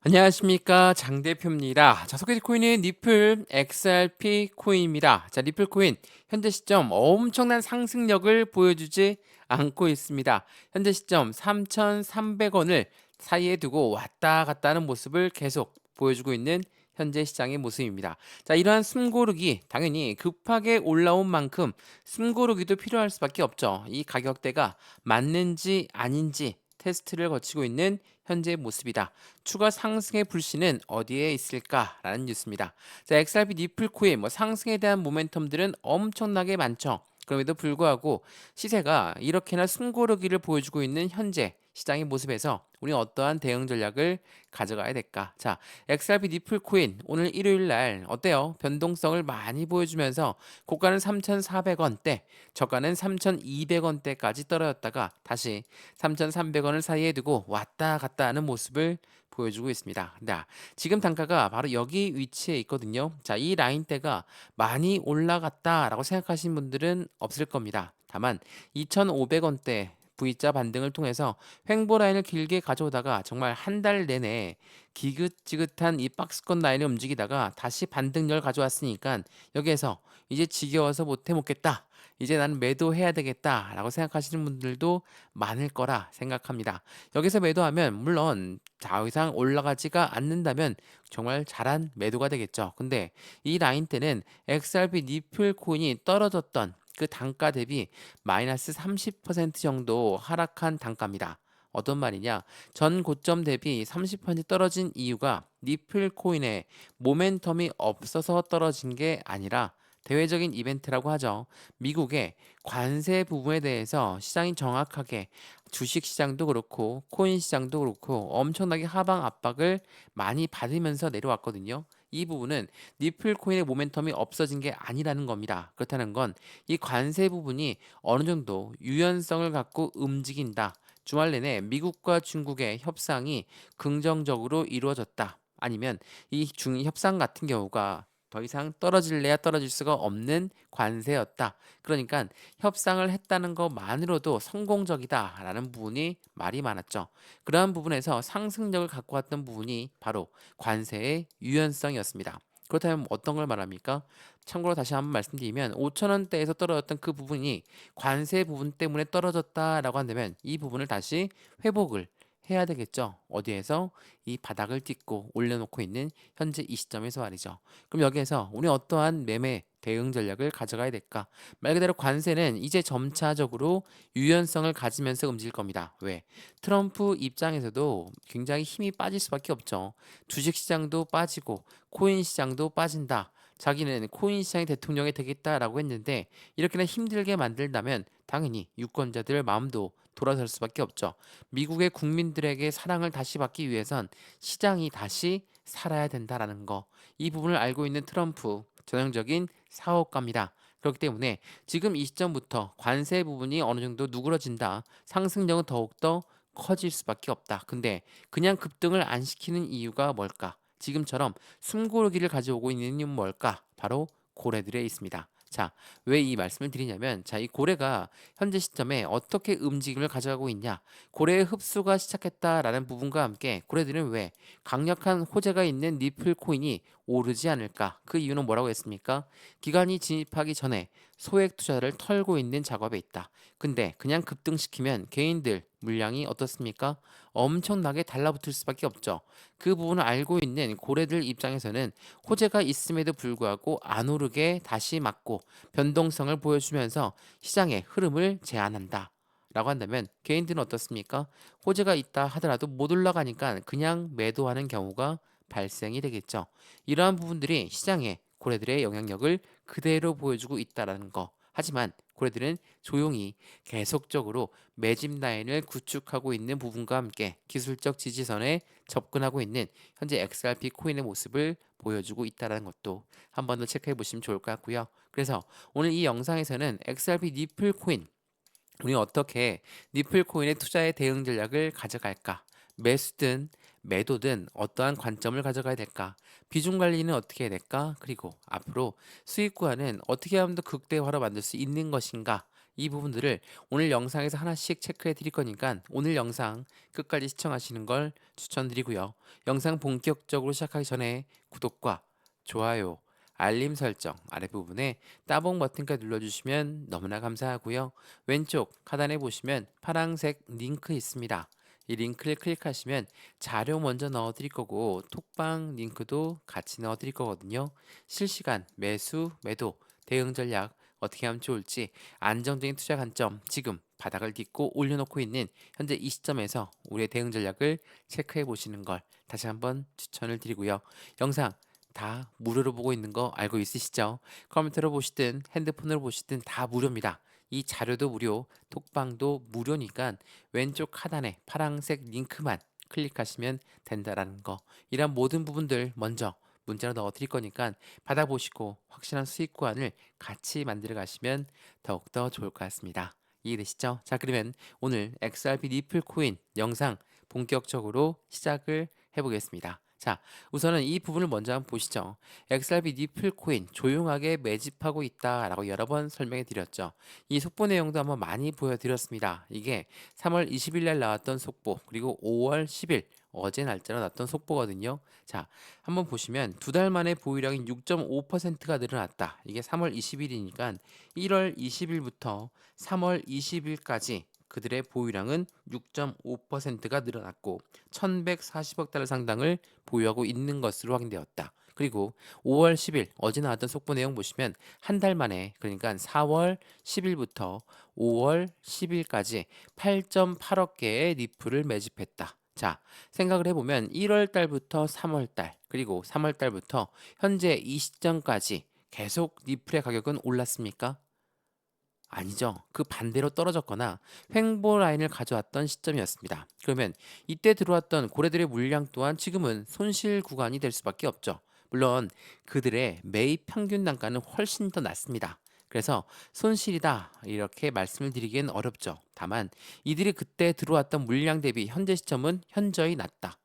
안녕하십니까, 장 대표입니다. 자, 소개팅 코인은 리플 XRP 코인입니다. 자, 리플 코인 현재 시점 엄청난 상승력을 보여주지 않고 있습니다. 현재 시점 3,300원을 사이에 두고 왔다 갔다 하는 모습을 계속 보여주고 있는 현재 시장의 모습입니다. 자, 이러한 숨고르기 당연히 급하게 올라온 만큼 숨고르기도 필요할 수밖에 없죠. 이 가격대가 맞는지 아닌지 테스트를 거치고 있는 현재의 모습이다. 추가 상승의 불씨는 어디에 있을까라는 뉴스입니다. 자, XRP 니플 코인 상승에 대한 모멘텀들은 엄청나게 많죠. 그럼에도 불구하고 시세가 이렇게나 숨고르기를 보여주고 있는 현재 시장의 모습에서 우리 어떠한 대응 전략을 가져가야 될까? 자, XRP 니플 코인 오늘 일요일 날 어때요? 변동성을 많이 보여주면서 고가는 3,400원대, 저가는 3,200원대까지 떨어졌다가 다시 3,300원을 사이에 두고 왔다 갔다 하는 모습을 보여주고 있습니다. 자, 지금 단가가 바로 여기 위치에 있거든요. 자, 이 라인대가 많이 올라갔다라고 생각하시는 분들은 없을 겁니다. 다만 2,500원대 V자 반등을 통해서 횡보 라인을 길게 가져오다가 정말 한 달 내내 기긋지긋한 이 박스권 라인을 움직이다가 다시 반등열 가져왔으니까 여기에서 이제 지겨워서 못해 먹겠다. 이제 나는 매도해야 되겠다라고 생각하시는 분들도 많을 거라 생각합니다. 여기서 매도하면 물론 더 이상 올라가지가 않는다면 정말 잘한 매도가 되겠죠. 근데 이 라인 때는 XRP 니플 코인이 떨어졌던 그 단가 대비 마이너스 30% 정도 하락한 단가입니다. 어떤 말이냐? 전 고점 대비 30% 떨어진 이유가 니플 코인의 모멘텀이 없어서 떨어진 게 아니라 대외적인 이벤트라고 하죠. 미국의 관세 부분에 대해서 시장이 정확하게 주식 시장도 그렇고 코인 시장도 그렇고 엄청나게 하방 압박을 많이 받으면서 내려왔거든요. 이 부분은 니플 코인의 모멘텀이 없어진 게 아니라는 겁니다. 그렇다는 건 이 관세 부분이 어느 정도 유연성을 갖고 움직인다. 주말 내내 미국과 중국의 협상이 긍정적으로 이루어졌다. 아니면 이 중 협상 같은 경우가 더 이상 떨어질래야 떨어질 수가 없는 관세였다. 그러니까 협상을 했다는 것만으로도 성공적이다라는 부분이 말이 많았죠. 그러한 부분에서 상승력을 갖고 왔던 부분이 바로 관세의 유연성이었습니다. 그렇다면 어떤 걸 말합니까? 참고로 다시 한번 말씀드리면 5,000원대에서 떨어졌던 그 부분이 관세 부분 때문에 떨어졌다라고 한다면 이 부분을 다시 회복을 해야 되겠죠. 어디에서 이 바닥을 딛고 올려놓고 있는 현재 이 시점에서 말이죠. 그럼 여기에서 우리 어떠한 매매 대응 전략을 가져가야 될까? 말 그대로 관세는 이제 점차적으로 유연성을 가지면서 움직일 겁니다. 왜? 트럼프 입장에서도 굉장히 힘이 빠질 수밖에 없죠. 주식 시장도 빠지고 코인 시장도 빠진다. 자기는 코인 시장의 대통령이 되겠다라고 했는데 이렇게나 힘들게 만들다면 당연히 유권자들 마음도 돌아설 수밖에 없죠. 미국의 국민들에게 사랑을 다시 받기 위해선 시장이 다시 살아야 된다라는 거. 이 부분을 알고 있는 트럼프 전형적인 사업가입니다. 그렇기 때문에 지금 이 시점부터 관세 부분이 어느 정도 누그러진다. 상승력은 더욱더 커질 수밖에 없다. 근데 그냥 급등을 안 시키는 이유가 뭘까? 지금처럼 숨고르기를 가져오고 있는 이유는 뭘까? 바로 고래들에 있습니다. 자, 왜 이 말씀을 드리냐면, 자, 이 고래가 현재 시점에 어떻게 움직임을 가져가고 있냐? 고래의 흡수가 시작했다라는 부분과 함께 고래들은 왜 강력한 호재가 있는 니플 코인이 오르지 않을까? 그 이유는 뭐라고 했습니까? 기관이 진입하기 전에 소액 투자를 털고 있는 작업에 있다. 근데 그냥 급등시키면 개인들 물량이 어떻습니까? 엄청나게 달라붙을 수밖에 없죠. 그 부분을 알고 있는 고래들 입장에서는 호재가 있음에도 불구하고 안 오르게 다시 막고 변동성을 보여주면서 시장의 흐름을 제한한다. 라고 한다면 개인들은 어떻습니까? 호재가 있다 하더라도 못 올라가니까 그냥 매도하는 경우가 발생이 되겠죠. 이러한 부분들이 시장에 고래들의 영향력을 그대로 보여주고 있다라는 거. 하지만 고래들은 조용히 계속적으로 매집 라인을 구축하고 있는 부분과 함께 기술적 지지선에 접근하고 있는 현재 XRP 코인의 모습을 보여주고 있다는 것도 한 번 더 체크해 보시면 좋을 것 같고요. 그래서 오늘 이 영상에서는 XRP 니플 코인 우리 어떻게 니플 코인의 투자의 대응 전략을 가져갈까? 매수든 매도든 어떠한 관점을 가져가야 될까? 비중 관리는 어떻게 해야 될까? 그리고 앞으로 수익 구간은 어떻게 하면 더 극대화로 만들 수 있는 것인가? 이 부분들을 오늘 영상에서 하나씩 체크해 드릴 거니까 오늘 영상 끝까지 시청하시는 걸 추천드리고요. 영상 본격적으로 시작하기 전에 구독과 좋아요, 알림 설정 아랫부분에 따봉 버튼까지 눌러주시면 너무나 감사하고요. 왼쪽 하단에 보시면 파란색 링크 있습니다. 이 링크를 클릭하시면 자료 먼저 넣어 드릴 거고 톡방 링크도 같이 넣어 드릴 거거든요. 실시간 매수, 매도, 대응 전략 어떻게 하면 좋을지 안정적인 투자 관점 지금 바닥을 딛고 올려놓고 있는 현재 이 시점에서 우리의 대응 전략을 체크해 보시는 걸 다시 한번 추천을 드리고요. 영상 다 무료로 보고 있는 거 알고 있으시죠? 컴퓨터로 보시든 핸드폰으로 보시든 다 무료입니다. 이 자료도 무료, 톡방도 무료니까 왼쪽 하단에 파란색 링크만 클릭하시면 된다라는 거. 이런 모든 부분들 먼저 문자로 넣어 드릴 거니까 받아보시고 확실한 수익 구간을 같이 만들어 가시면 더욱더 좋을 것 같습니다. 이해되시죠? 자, 그러면 오늘 XRP 리플 코인 영상 본격적으로 시작을 해보겠습니다. 자, 우선은 이 부분을 먼저 한번 보시죠. XRP 리플 코인 조용하게 매집하고 있다라고 여러 번 설명해 드렸죠. 이 속보 내용도 한번 많이 보여드렸습니다. 이게 3월 20일 날 나왔던 속보, 그리고 5월 10일 어제 날짜로 나왔던 속보거든요. 자, 한번 보시면 두 달 만에 보유량이 6.5%가 늘어났다. 이게 3월 20일이니까 1월 20일부터 3월 20일까지 그들의 보유량은 6.5%가 늘어났고 1140억 달러 상당을 보유하고 있는 것으로 확인되었다. 그리고 5월 10일 어제 나왔던 속보 내용 보시면 한 달 만에 그러니까 4월 10일부터 5월 10일까지 8.8억 개의 리플을 매집했다. 자, 생각을 해보면 1월 달부터 3월 달 그리고 3월 달부터 현재 이 시점까지 계속 리플의 가격은 올랐습니까? 아니죠. 그 반대로 떨어졌거나 횡보 라인을 가져왔던 시점이었습니다. 그러면 이때 들어왔던 고래들의 물량 또한 지금은 손실 구간이 될 수밖에 없죠. 물론 그들의 매입 평균 단가는 훨씬 더 낮습니다. 그래서 손실이다 이렇게 말씀을 드리기엔 어렵죠. 다만 이들이 그때 들어왔던 물량 대비 현재 시점은 현저히 낮다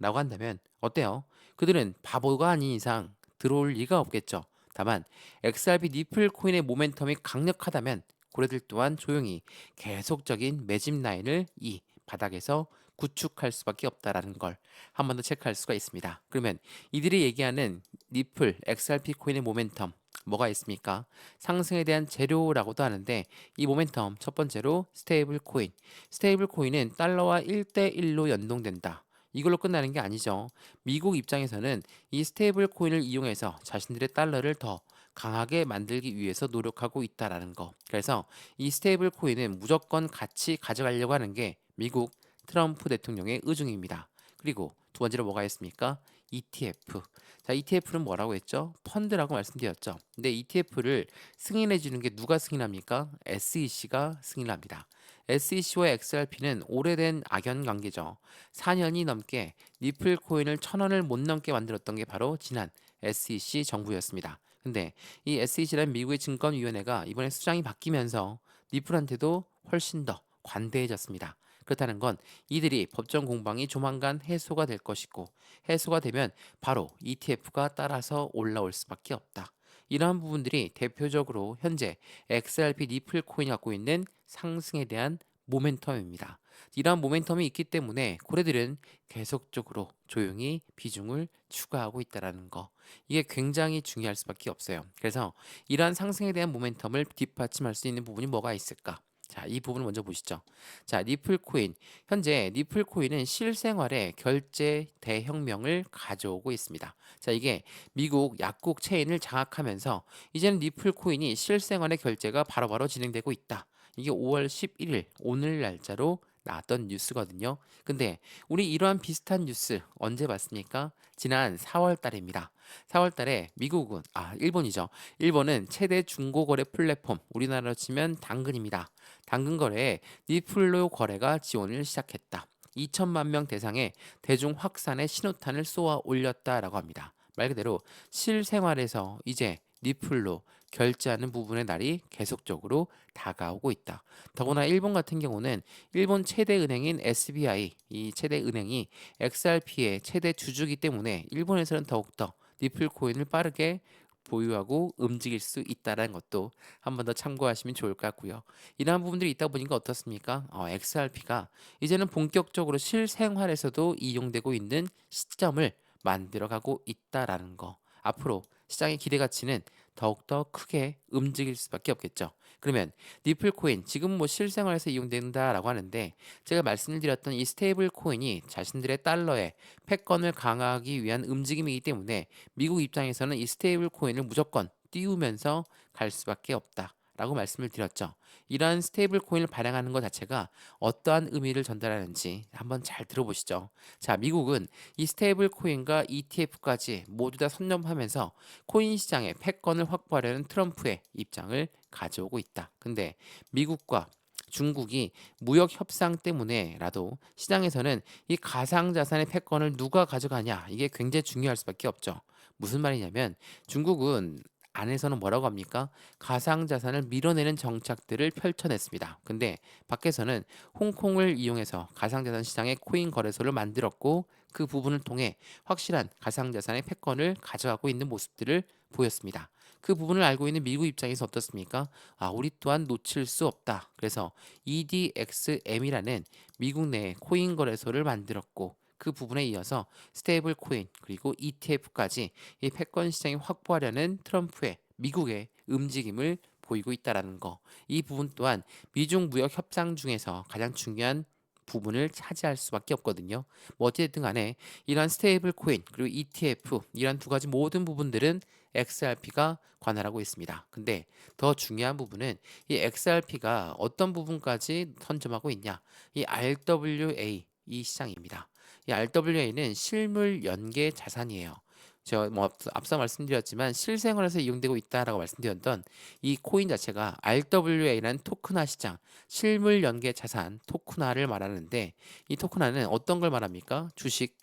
라고 한다면 어때요? 그들은 바보가 아닌 이상 들어올 리가 없겠죠. 다만 XRP 리플 코인의 모멘텀이 강력하다면 고래들 또한 조용히 계속적인 매집 라인을 이 바닥에서 구축할 수밖에 없다라는 걸 한 번 더 체크할 수가 있습니다. 그러면 이들이 얘기하는 리플 XRP 코인의 모멘텀 뭐가 있습니까? 상승에 대한 재료라고도 하는데 이 모멘텀 첫 번째로 스테이블 코인. 스테이블 코인은 달러와 1대1로 연동된다. 이걸로 끝나는 게 아니죠. 미국 입장에서는 이 스테이블 코인을 이용해서 자신들의 달러를 더 강하게 만들기 위해서 노력하고 있다라는 거. 그래서 이 스테이블 코인은 무조건 같이 가져가려고 하는 게 미국 트럼프 대통령의 의중입니다. 그리고 두 번째로 뭐가 있습니까? ETF. 자, ETF는 뭐라고 했죠? 펀드라고 말씀드렸죠. 근데 ETF를 승인해 주는 게 누가 승인합니까? SEC가 승인합니다. SEC와 XRP는 오래된 악연 관계죠. 4년이 넘게 리플 코인을 1,000원을 못 넘게 만들었던 게 바로 지난 SEC 정부였습니다. 근데 이 SEC라는 미국의 증권위원회가 이번에 수장이 바뀌면서 리플한테도 훨씬 더 관대해졌습니다. 그렇다는 건 이들이 법정 공방이 조만간 해소가 될 것이고 해소가 되면 바로 ETF가 따라서 올라올 수밖에 없다. 이러한 부분들이 대표적으로 현재 XRP 리플 코인이 갖고 있는 상승에 대한 모멘텀입니다. 이러한 모멘텀이 있기 때문에 고래들은 계속적으로 조용히 비중을 추가하고 있다는 거. 이게 굉장히 중요할 수밖에 없어요. 그래서 이러한 상승에 대한 모멘텀을 뒷받침할 수 있는 부분이 뭐가 있을까? 자, 이 부분을 먼저 보시죠. 자, 리플 코인. 현재 리플 코인은 실생활에 결제 대혁명을 가져오고 있습니다. 자, 이게 미국 약국 체인을 장악하면서 이제는 리플 코인이 실생활의 결제가 바로바로 진행되고 있다. 이게 5월 11일 오늘 날짜로 나왔던 뉴스거든요. 근데 우리 이러한 비슷한 뉴스 언제 봤습니까? 지난 4월 달입니다. 4월 달에 미국은 일본이죠. 일본은 최대 중고거래 플랫폼 우리나라로 치면 당근입니다. 당근 거래에 리플로 거래가 지원을 시작했다. 2천만 명 대상의 대중 확산의 신호탄을 쏘아 올렸다라고 합니다. 말 그대로 실생활에서 이제 리플로 결제하는 부분의 날이 계속적으로 다가오고 있다. 더구나 일본 같은 경우는 일본 최대 은행인 SBI, 이 최대 은행이 XRP의 최대 주주이기 때문에 일본에서는 더욱더 리플 코인을 빠르게 보유하고 움직일 수 있다는 것도 한 번 더 참고하시면 좋을 것 같고요. 이러한 부분들이 있다 보니까 어떻습니까? XRP가 이제는 본격적으로 실생활에서도 이용되고 있는 시점을 만들어가고 있다라는 거. 앞으로 시장의 기대 가치는 더욱더 크게 움직일 수밖에 없겠죠. 그러면 니플 코인 지금 뭐 실생활에서 이용된다라고 하는데 제가 말씀을 드렸던 이 스테이블 코인이 자신들의 달러에 패권을 강화하기 위한 움직임이기 때문에 미국 입장에서는 이 스테이블 코인을 무조건 띄우면서 갈 수밖에 없다. 라고 말씀을 드렸죠. 이러한 스테이블 코인을 발행하는 것 자체가 어떠한 의미를 전달하는지 한번 잘 들어보시죠. 자, 미국은 이 스테이블 코인과 ETF까지 모두 다 선점하면서 코인 시장의 패권을 확보하려는 트럼프의 입장을 가져오고 있다. 근데 미국과 중국이 무역 협상 때문에라도 시장에서는 이 가상자산의 패권을 누가 가져가냐 이게 굉장히 중요할 수밖에 없죠. 무슨 말이냐면 중국은 안에서는 뭐라고 합니까? 가상자산을 밀어내는 정책들을 펼쳐냈습니다. 근데 밖에서는 홍콩을 이용해서 가상자산 시장의 코인 거래소를 만들었고 그 부분을 통해 확실한 가상자산의 패권을 가져가고 있는 모습들을 보였습니다. 그 부분을 알고 있는 미국 입장에서 어떻습니까? 우리 또한 놓칠 수 없다. 그래서 EDXM이라는 미국 내 코인 거래소를 만들었고 그 부분에 이어서 스테이블 코인 그리고 ETF까지 이 패권 시장이 확보하려는 트럼프의 미국의 움직임을 보이고 있다라는 거. 이 부분 또한 미중 무역 협상 중에서 가장 중요한 부분을 차지할 수밖에 없거든요. 뭐 어쨌든 간에 이러한 스테이블 코인 그리고 ETF 이런 두 가지 모든 부분들은 XRP가 관할하고 있습니다. 근데 더 중요한 부분은 이 XRP가 어떤 부분까지 선점하고 있냐? 이 RWA 이 시장입니다. 이 RWA는 실물 연계 자산이에요. 제가 뭐 앞서 말씀드렸지만 실생활에서 이용되고 있다라고 말씀드렸던 이 코인 자체가 RWA라는 토큰화 시장, 실물 연계 자산 토큰화를 말하는데 이 토큰화는 어떤 걸 말합니까? 주식,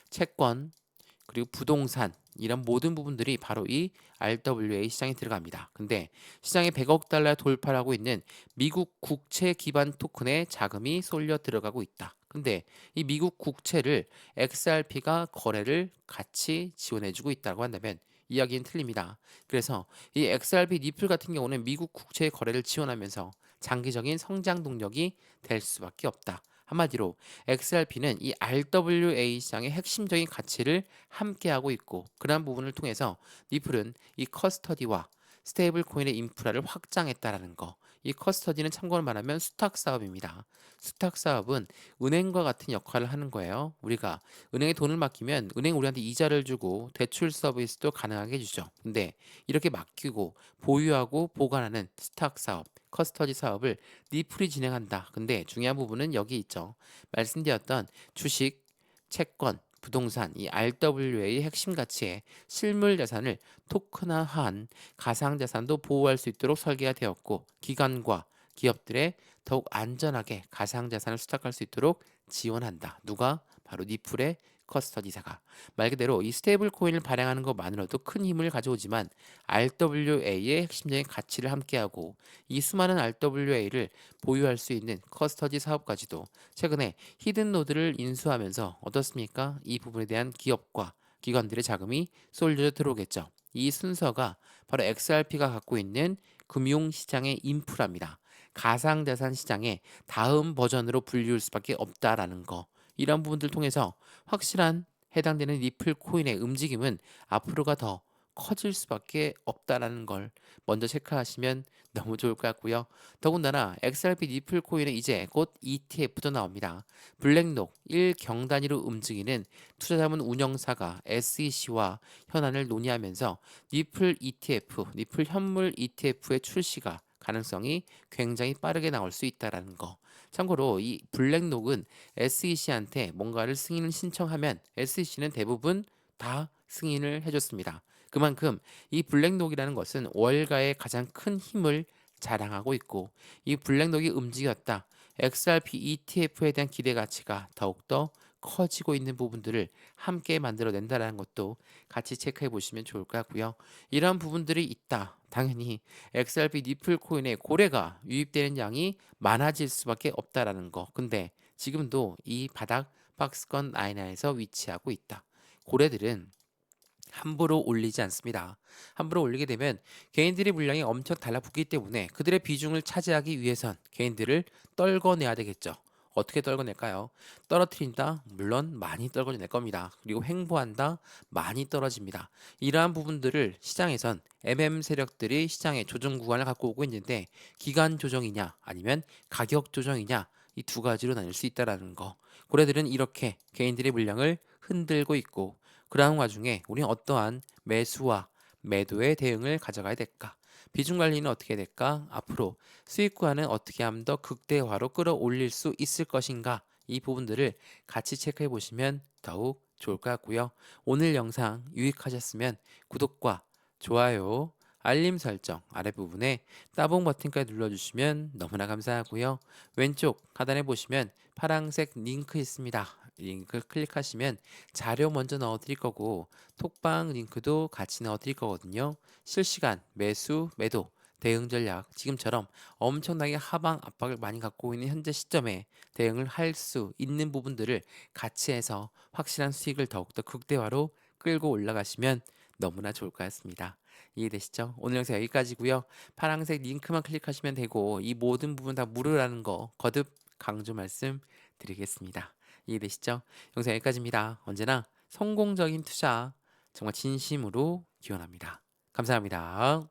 채권, 그리고 부동산 이런 모든 부분들이 바로 이 RWA 시장에 들어갑니다. 근데 시장에 100억 달러 돌파를 하고 있는 미국 국채 기반 토큰에 자금이 쏠려 들어가고 있다. 근데 이 미국 국채를 XRP가 거래를 같이 지원해주고 있다고 한다면 이야기는 틀립니다. 그래서 이 XRP 니플 같은 경우는 미국 국채 거래를 지원하면서 장기적인 성장 동력이 될 수밖에 없다. 한마디로 XRP는 이 RWA 시장의 핵심적인 가치를 함께하고 있고 그러한 부분을 통해서 니플은 이 커스터디와 스테이블 코인의 인프라를 확장했다라는 거. 이 커스터디는 참고로 말하면 수탁 사업입니다. 수탁 사업은 은행과 같은 역할을 하는 거예요. 우리가 은행에 돈을 맡기면 은행 우리한테 이자를 주고 대출 서비스도 가능하게 해주죠. 근데 이렇게 맡기고 보유하고 보관하는 수탁 사업, 커스터디 사업을 니플이 진행한다. 근데 중요한 부분은 여기 있죠. 말씀드렸던 주식, 채권, 부동산, 이 RWA의 핵심 가치에 실물 자산을 토큰화한 가상 자산도 보호할 수 있도록 설계가 되었고 기관과 기업들의 더욱 안전하게 가상 자산을 수탁할 수 있도록 지원한다. 누가? 바로 니플의 커스터디사가. 말 그대로 이 스테이블 코인을 발행하는 것만으로도 큰 힘을 가져오지만 RWA의 핵심적인 가치를 함께하고 이 수많은 RWA를 보유할 수 있는 커스터디 사업까지도 최근에 히든 노드를 인수하면서 어떻습니까? 이 부분에 대한 기업과 기관들의 자금이 쏠려 들어오겠죠. 이 순서가 바로 XRP가 갖고 있는 금융시장의 인프라입니다. 가상자산 시장의 다음 버전으로 불리울 수밖에 없다라는 거. 이런 부분들 통해서 확실한 해당되는 리플 코인의 움직임은 앞으로가 더 커질 수밖에 없다라는 걸 먼저 체크하시면 너무 좋을 것 같고요. 더군다나 XRP 리플 코인은 이제 곧 ETF도 나옵니다. 블랙록 1경 단위로 움직이는 투자자문 운영사가 SEC와 현안을 논의하면서 리플 ETF, 리플 현물 ETF의 출시가 가능성이 굉장히 빠르게 나올 수 있다라는 거. 참고로 이 블랙록은 SEC한테 뭔가를 승인을 신청하면 SEC는 대부분 다 승인을 해줬습니다. 그만큼 이 블랙록이라는 것은 월가의 가장 큰 힘을 자랑하고 있고 이 블랙록이 움직였다. XRP ETF에 대한 기대 가치가 더욱더 커지고 있는 부분들을 함께 만들어낸다는 것도 같이 체크해 보시면 좋을 것 같고요. 이러한 부분들이 있다. 당연히 XRP 니플 코인의 고래가 유입되는 양이 많아질 수밖에 없다라는 거. 근데 지금도 이 바닥 박스권 라인에서 위치하고 있다. 고래들은 함부로 올리지 않습니다. 함부로 올리게 되면 개인들의 물량이 엄청 달라붙기 때문에 그들의 비중을 차지하기 위해선 개인들을 떨궈내야 되겠죠. 어떻게 떨궈낼까요? 떨어뜨린다? 물론 많이 떨궈낼 겁니다. 그리고 횡보한다? 많이 떨어집니다. 이러한 부분들을 시장에선 세력들이 시장의 조정 구간을 갖고 오고 있는데 기간 조정이냐 아니면 가격 조정이냐 이 두 가지로 나뉠 수 있다라는 거. 고래들은 이렇게 개인들의 물량을 흔들고 있고 그러한 와중에 우리는 어떠한 매수와 매도의 대응을 가져가야 될까? 비중 관리는 어떻게 해야 될까? 앞으로 수익 구간은 어떻게 하면 더 극대화로 끌어올릴 수 있을 것인가? 이 부분들을 같이 체크해 보시면 더욱 좋을 것 같고요. 오늘 영상 유익하셨으면 구독과 좋아요, 알림 설정 아래 부분에 따봉 버튼까지 눌러주시면 너무나 감사하고요. 왼쪽 하단에 보시면 파란색 링크 있습니다. 링크 클릭하시면 자료 먼저 넣어 드릴 거고 톡방 링크도 같이 넣어 드릴 거거든요. 실시간 매수, 매도, 대응 전략 지금처럼 엄청나게 하방 압박을 많이 갖고 있는 현재 시점에 대응을 할 수 있는 부분들을 같이 해서 확실한 수익을 더욱더 극대화로 끌고 올라가시면 너무나 좋을 것 같습니다. 이해되시죠? 오늘 영상 여기까지고요. 파란색 링크만 클릭하시면 되고 이 모든 부분 다 무료라는 거 거듭 강조 말씀드리겠습니다. 이해되시죠? 영상 여기까지입니다. 언제나 성공적인 투자 정말 진심으로 기원합니다. 감사합니다.